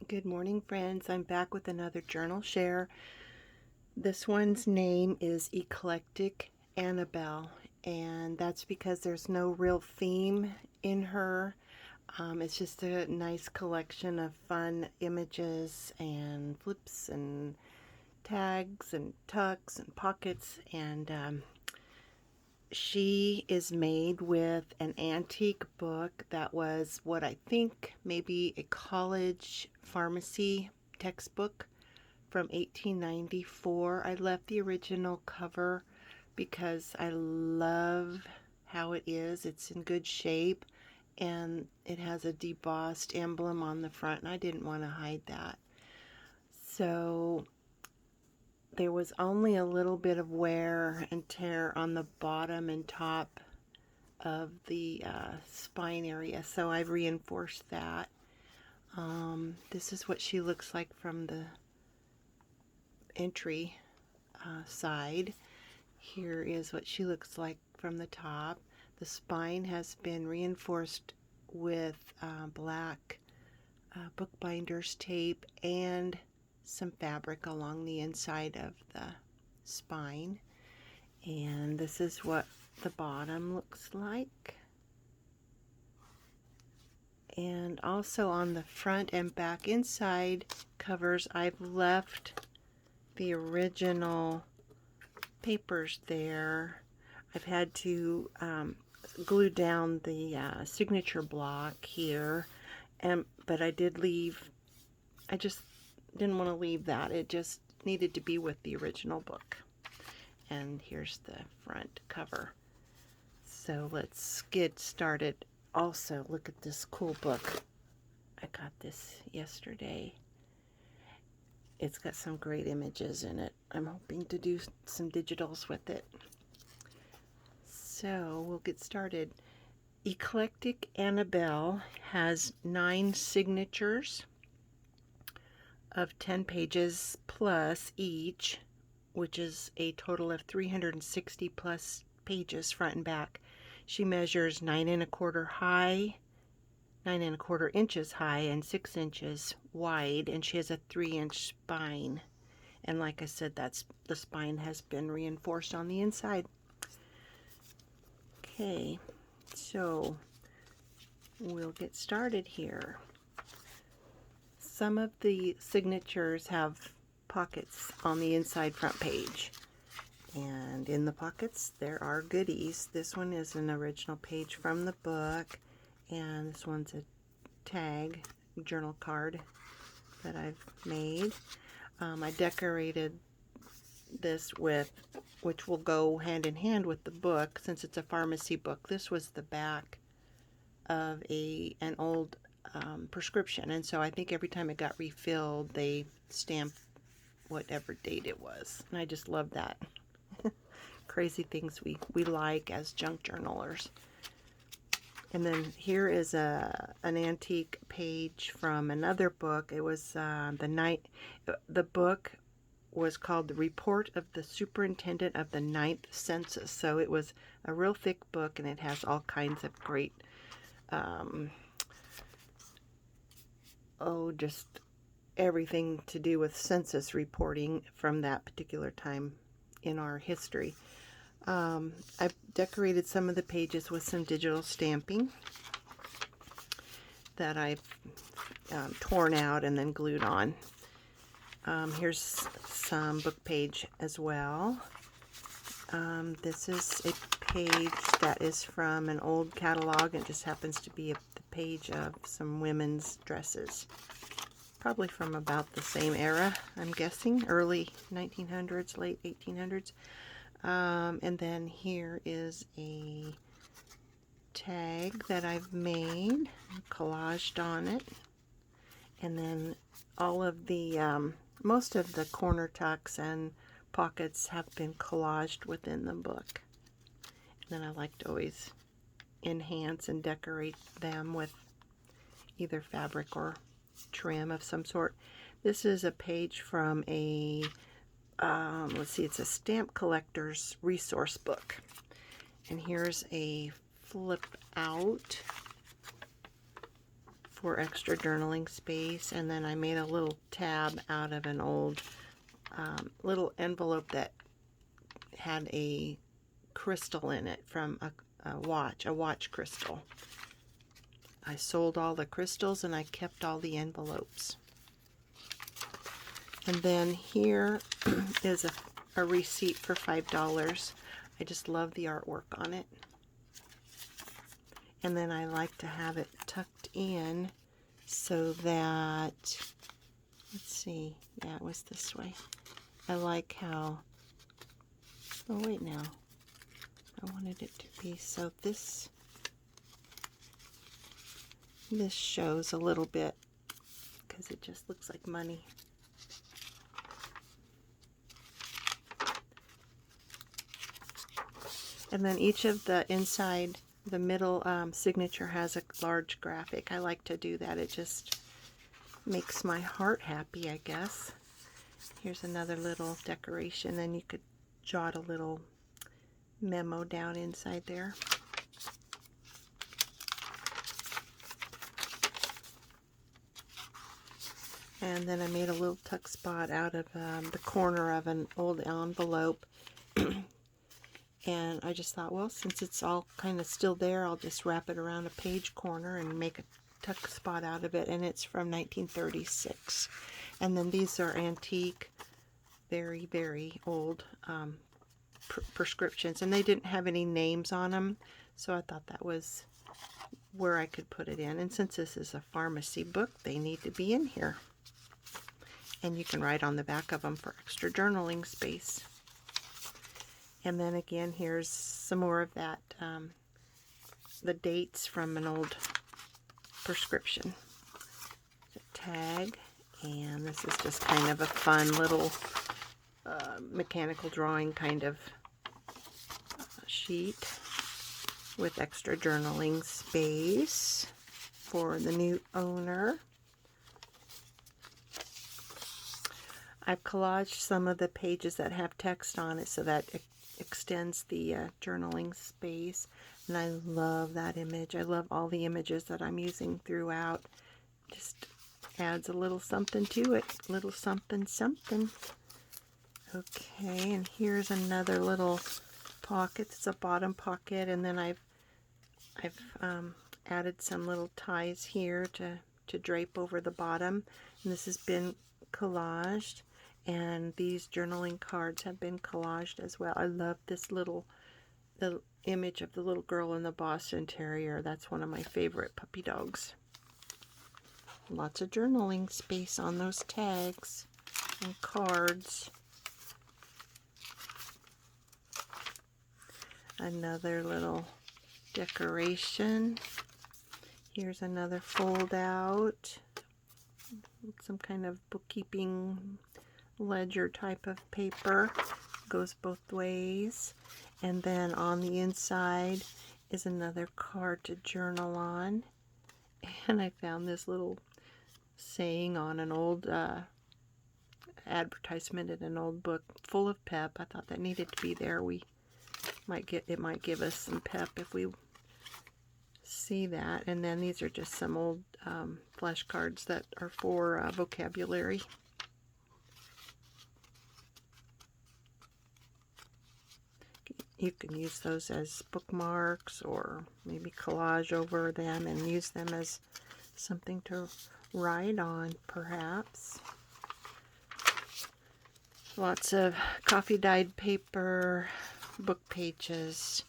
Good morning, friends. I'm back with another journal share. This one's name is Eclectic Annabelle, and that's because there's no real theme in her. It's just a nice collection of fun images and flips and tags and tucks and pockets, and she is made with an antique book that was what I think maybe a college pharmacy textbook from 1894. I left the original cover because I love how it is. It's in good shape and it has a debossed emblem on the front, and I didn't want to hide that. So there was only a little bit of wear and tear on the bottom and top of the spine area, so I've reinforced that. This is what she looks like from the entry side. Here is what she looks like from the top. The spine has been reinforced with black bookbinder's tape and some fabric along the inside of the spine. And this is what the bottom looks like. And also on the front and back inside covers, I've left the original papers there. I've had to glue down the signature block here, but I did leave, I just didn't want to leave that. It just needed to be with the original book. And here's the front cover. So let's get started. Also, look at this cool book. I got this yesterday. It's got some great images in it. I'm hoping to do some digitals with it. So we'll get started. Eclectic Annabelle has 9 signatures of 10 pages plus each, which is a total of 360 plus pages front and back. She measures 9 1/4 high, 9 1/4 inches high, and 6 inches wide, and she has a 3-inch spine. And like I said, the spine has been reinforced on the inside. Okay, so we'll get started here. Some of the signatures have pockets on the inside front page, and in the pockets there are goodies. This one is an original page from the book, and this one's a tag journal card that I've made. I decorated this with, which will go hand in hand with the book since it's a pharmacy book. This was the back of an old prescription, and so I think every time it got refilled they stamped whatever date it was, and I just love that. Crazy things we like as junk journalers. And then here is an antique page from another book. It was the book was called The Report of the Superintendent of the 9th Census. So it was a real thick book, and it has all kinds of great just everything to do with census reporting from that particular time in our history. I've decorated some of the pages with some digital stamping that I've torn out and then glued on. Here's some book page as well. This is a page that is from an old catalog. It just happens to be the page of some women's dresses. Probably from about the same era, I'm guessing. Early 1900s, late 1800s. And then here is a tag that I've made, collaged on it. And then all of the, most of the corner tucks and pockets have been collaged within the book. And then I like to always enhance and decorate them with either fabric or trim of some sort. This is a page from a let's see, it's a stamp collector's resource book, and here's a flip out for extra journaling space. And then I made a little tab out of an old little envelope that had a crystal in it from a watch crystal. I sold all the crystals and I kept all the envelopes. And then here is a receipt for $5. I just love the artwork on it. And then I like to have it tucked in so that, let's see, yeah, it was this way. I like how, oh wait now, I wanted it to be so this shows a little bit because it just looks like money. And then each of the inside, the middle signature has a large graphic. I like to do that. It just makes my heart happy, I guess. Here's another little decoration. Then you could jot a little memo down inside there. And then I made a little tuck spot out of the corner of an old envelope. And I just thought, well, since it's all kind of still there, I'll just wrap it around a page corner and make a tuck spot out of it. And it's from 1936. And then these are antique, very, very old prescriptions. And they didn't have any names on them. So I thought that was where I could put it in. And since this is a pharmacy book, they need to be in here. And you can write on the back of them for extra journaling space. And then again, here's some more of that, the dates from an old prescription. The tag, and this is just kind of a fun little mechanical drawing kind of sheet with extra journaling space for the new owner. I've collaged some of the pages that have text on it so that it extends the journaling space, and I love that image. I love all the images that I'm using throughout. Just adds a little something to it, little something something. Okay, and here's another little pocket. It's a bottom pocket, and then I've added some little ties here to drape over the bottom, and this has been collaged. And these journaling cards have been collaged as well. I love this the image of the little girl in the Boston Terrier. That's one of my favorite puppy dogs. Lots of journaling space on those tags and cards. Another little decoration. Here's another fold out. Some kind of bookkeeping ledger type of paper. Goes both ways. And then on the inside is another card to journal on. And I found this little saying on an old advertisement in an old book, full of pep. I thought that needed to be there. It might give us some pep if we see that. And then these are just some old flashcards that are for vocabulary. You can use those as bookmarks or maybe collage over them and use them as something to write on, perhaps. Lots of coffee dyed paper, book pages,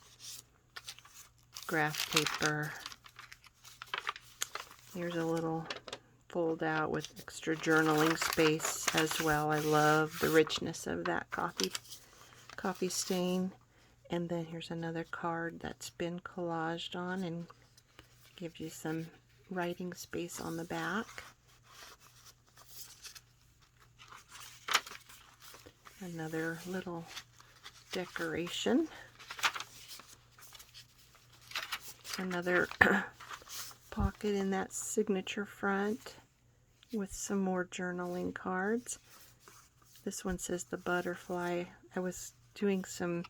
graph paper. Here's a little fold out with extra journaling space as well. I love the richness of that coffee stain. And then here's another card that's been collaged on and gives you some writing space on the back. Another little decoration. Another pocket in that signature front with some more journaling cards. This one says the butterfly. I was doing some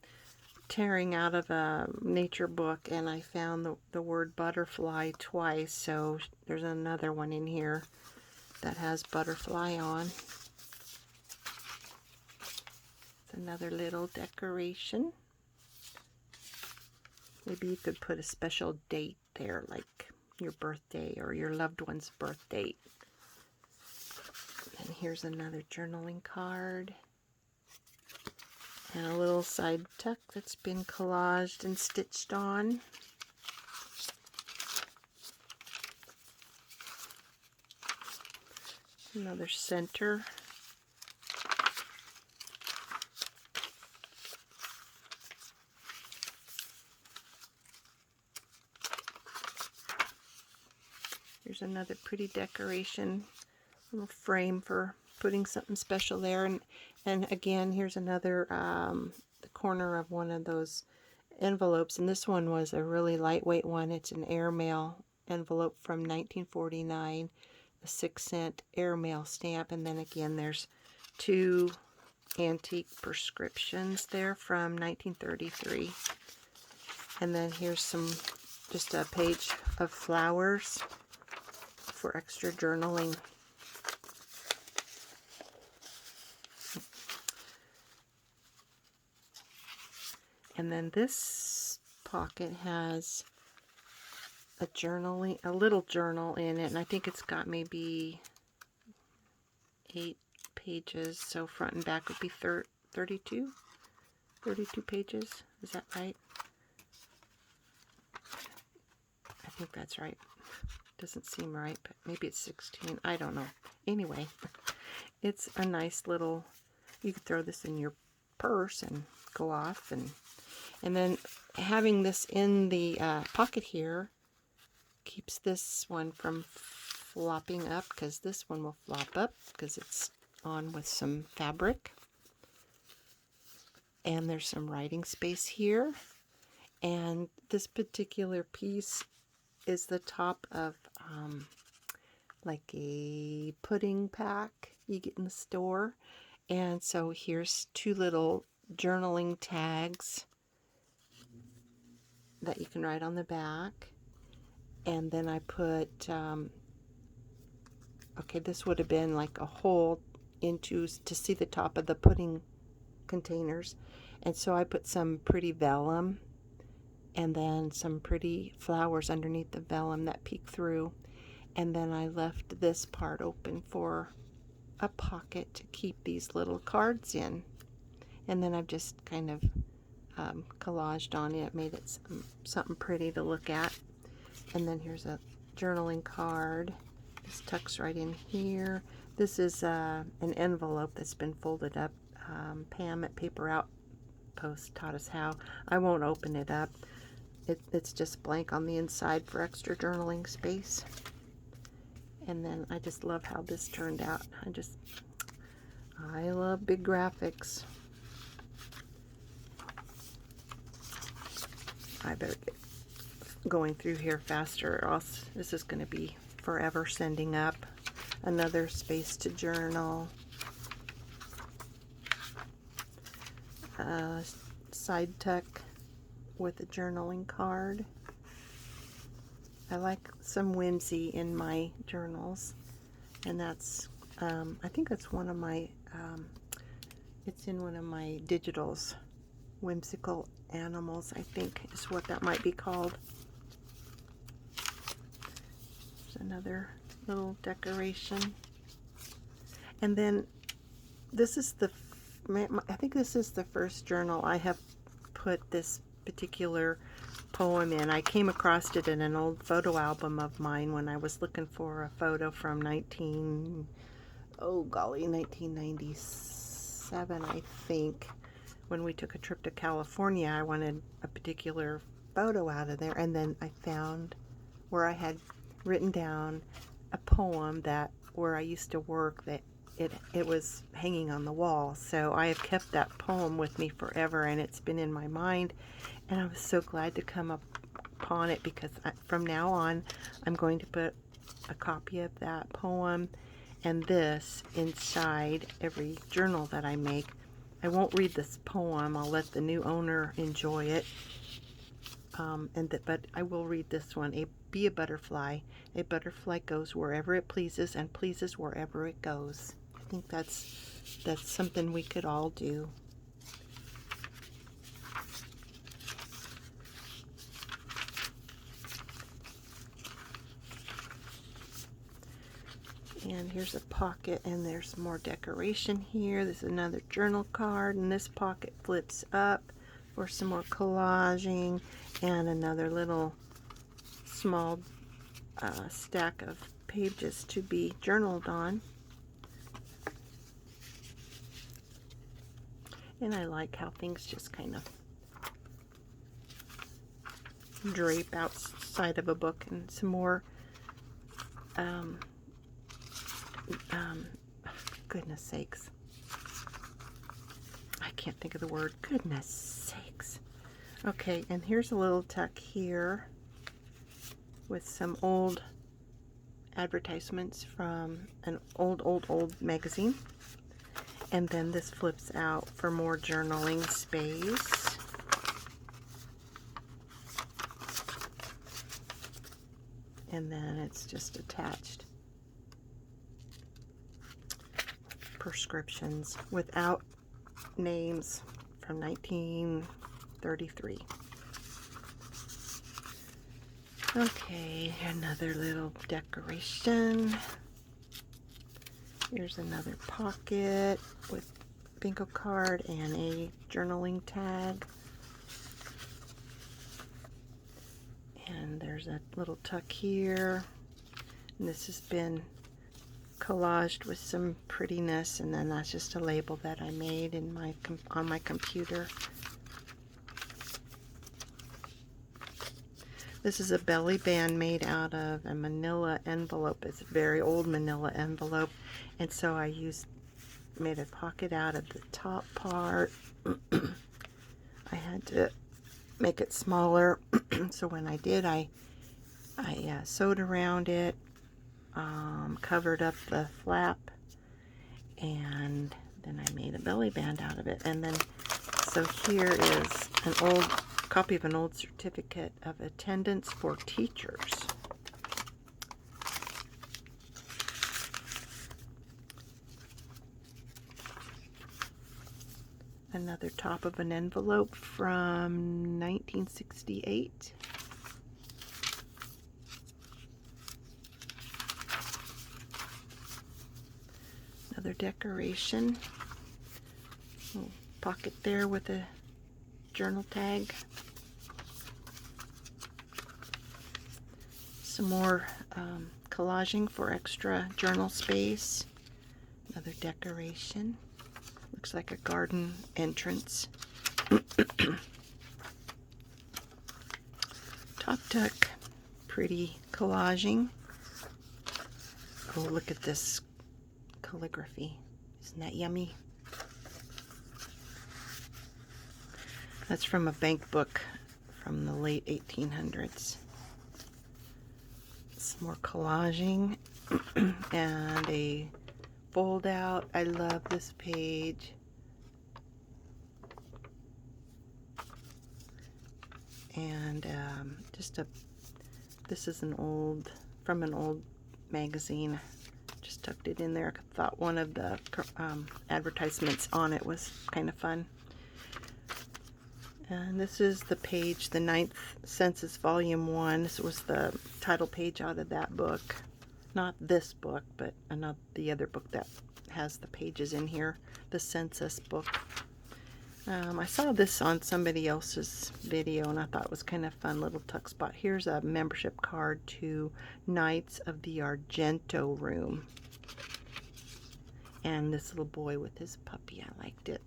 tearing out of a nature book, and I found the word butterfly twice, so there's another one in here that has butterfly on. It's another little decoration. Maybe you could put a special date there, like your birthday or your loved one's birth date. And here's another journaling card. And a little side tuck that's been collaged and stitched on. Another center. Here's another pretty decoration, little frame for putting something special there. And again, here's another the corner of one of those envelopes, and this one was a really lightweight one. It's an airmail envelope from 1949, a 6-cent airmail stamp. And then again, there's 2 antique prescriptions there from 1933. And then here's just a page of flowers for extra journaling. And then this pocket has a little journal in it, and I think it's got maybe 8 pages, so front and back would be 32 pages. Is that right? I think that's right. Doesn't seem right, but maybe it's 16. I don't know. Anyway, it's a nice little, you could throw this in your purse and go off. And then having this in the pocket here keeps this one from flopping up, because this one will flop up because it's on with some fabric. And there's some writing space here. And this particular piece is the top of like a pudding pack you get in the store. And so here's 2 little journaling tags that you can write on the back. And then I put, okay, this would have been like a hole to see the top of the pudding containers. And so I put some pretty vellum and then some pretty flowers underneath the vellum that peek through. And then I left this part open for a pocket to keep these little cards in. And then I've just kind of collaged on it, made it something pretty to look at. And then here's a journaling card. This tucks right in here. This is an envelope that's been folded up. Pam at Paper Outpost taught us how. I won't open it up. It's just blank on the inside for extra journaling space. And then I just love how this turned out. I love big graphics. I better get going through here faster, or else this is going to be forever sending up. Another space to journal. Side tuck with a journaling card. I like some whimsy in my journals, and that's I think that's one of my it's in one of my digitals. Whimsical animals, I think is what that might be called. There's another little decoration. And then this is I think this is the first journal I have put this particular poem in. I came across it in an old photo album of mine when I was looking for a photo from 1997, I think. When we took a trip to California, I wanted a particular photo out of there, and then I found where I had written down a poem where I used to work, that it was hanging on the wall. So I have kept that poem with me forever, and it's been in my mind, and I was so glad to come upon it, because from now on I'm going to put a copy of that poem and this inside every journal that I make. I won't read this poem. I'll let the new owner enjoy it. But I will read this one. Be a butterfly. A butterfly goes wherever it pleases and pleases wherever it goes. I think that's something we could all do. And here's a pocket, and there's more decoration here. This is another journal card, and this pocket flips up for some more collaging, and another little small stack of pages to be journaled on. And I like how things just kind of drape outside of a book, and some more goodness sakes, I can't think of the word. Goodness sakes. Okay, and here's a little tuck here with some old advertisements from an old magazine. And then this flips out for more journaling space. And then it's just attached prescriptions without names from 1933. Okay, another little decoration. Here's another pocket with bingo card and a journaling tag. And there's a little tuck here. And this has been collaged with some prettiness, and then that's just a label that I made in on my computer. This is a belly band made out of a manila envelope. It's a very old manila envelope, and so I made a pocket out of the top part. I had to make it smaller, so when I did, I sewed around it, covered up the flap, and then I made a belly band out of it. And then, so here is an old copy of an old certificate of attendance for teachers. Another top of an envelope from 1968. Another decoration. Little pocket there with a journal tag. Some more collaging for extra journal space. Another decoration. Looks like a garden entrance. Top tuck. Pretty collaging. Oh, look at this calligraphy. Isn't that yummy? That's from a bank book from the late 1800s. Some more collaging and a fold out. I love this page. And this is from an old magazine. Just tucked it in there. I thought one of the advertisements on it was kind of fun. And this is the page, the 9th Census Volume 1. This was the title page out of that book. Not this book, but the other book that has the pages in here. The census book. I saw this on somebody else's video, and I thought it was kind of fun little tuck spot. Here's a membership card to Knights of the Argento Room. And this little boy with his puppy, I liked it.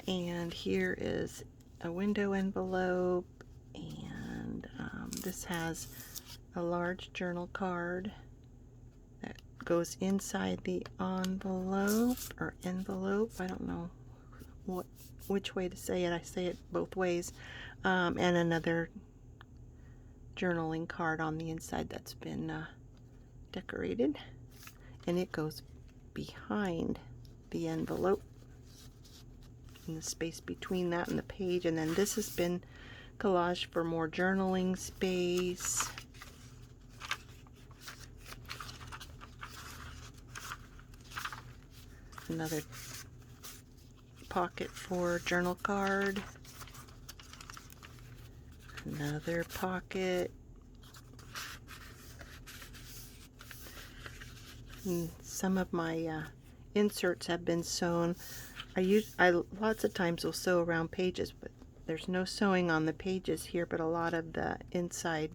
And here is a window envelope, and this has a large journal card that goes inside the envelope, I don't know which way to say it. I say it both ways. And another journaling card on the inside that's been decorated. and it goes behind the envelope in the space between that and the page. And then this has been collaged for more journaling space. Another pocket for journal card. Another pocket. And some of my inserts have been sewn. I lots of times will sew around pages, but there's no sewing on the pages here, but a lot of the inside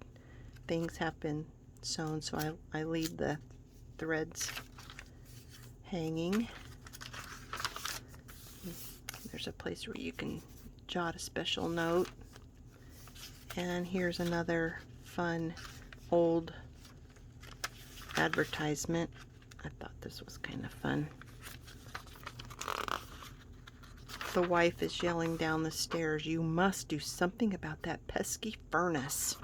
things have been sewn, so I leave the threads hanging. There's a place where you can jot a special note. And here's another fun old advertisement. I thought this was kind of fun. The wife is yelling down the stairs, "You must do something about that pesky furnace."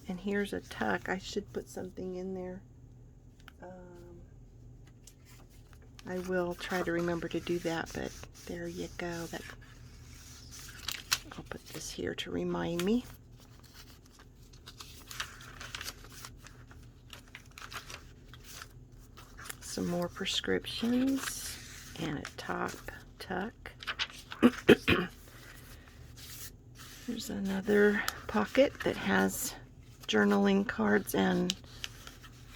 And here's a tuck. I should put something in there. I will try to remember to do that, but there you go. I'll put this here to remind me. Some more prescriptions and a top tuck. There's another pocket that has journaling cards and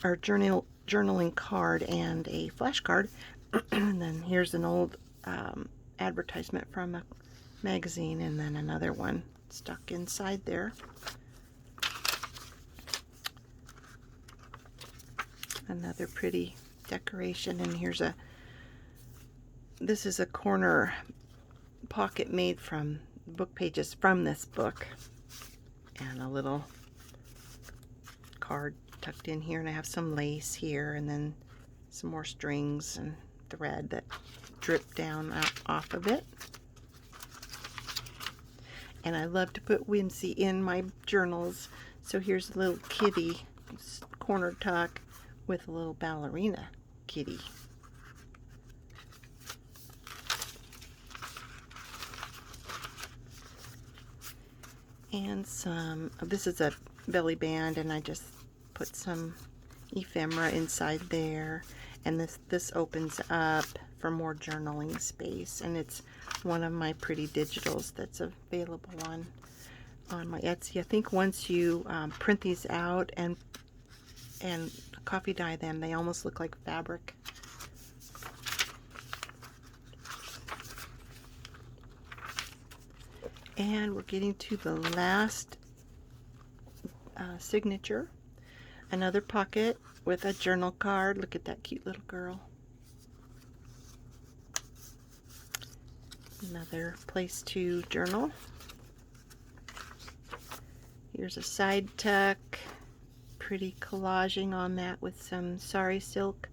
journaling card and a flashcard. And then here's an old advertisement from a magazine, and then another one stuck inside there. Another pretty decoration, and this is a corner pocket made from book pages from this book, and a little card tucked in here, and I have some lace here, and then some more strings and thread that drip down off of it. And I love to put whimsy in my journals, so here's a little kitty corner tuck with a little ballerina kitty. And this is a belly band, and I just put some ephemera inside there. And this opens up for more journaling space, and it's one of my pretty digitals that's available on my Etsy. I think once you print these out and coffee dye them, they almost look like fabric. And we're getting to the last signature. Another pocket with a journal card. Look at that cute little girl. Another place to journal. Here's a side tuck. Pretty collaging on that with some sari silk.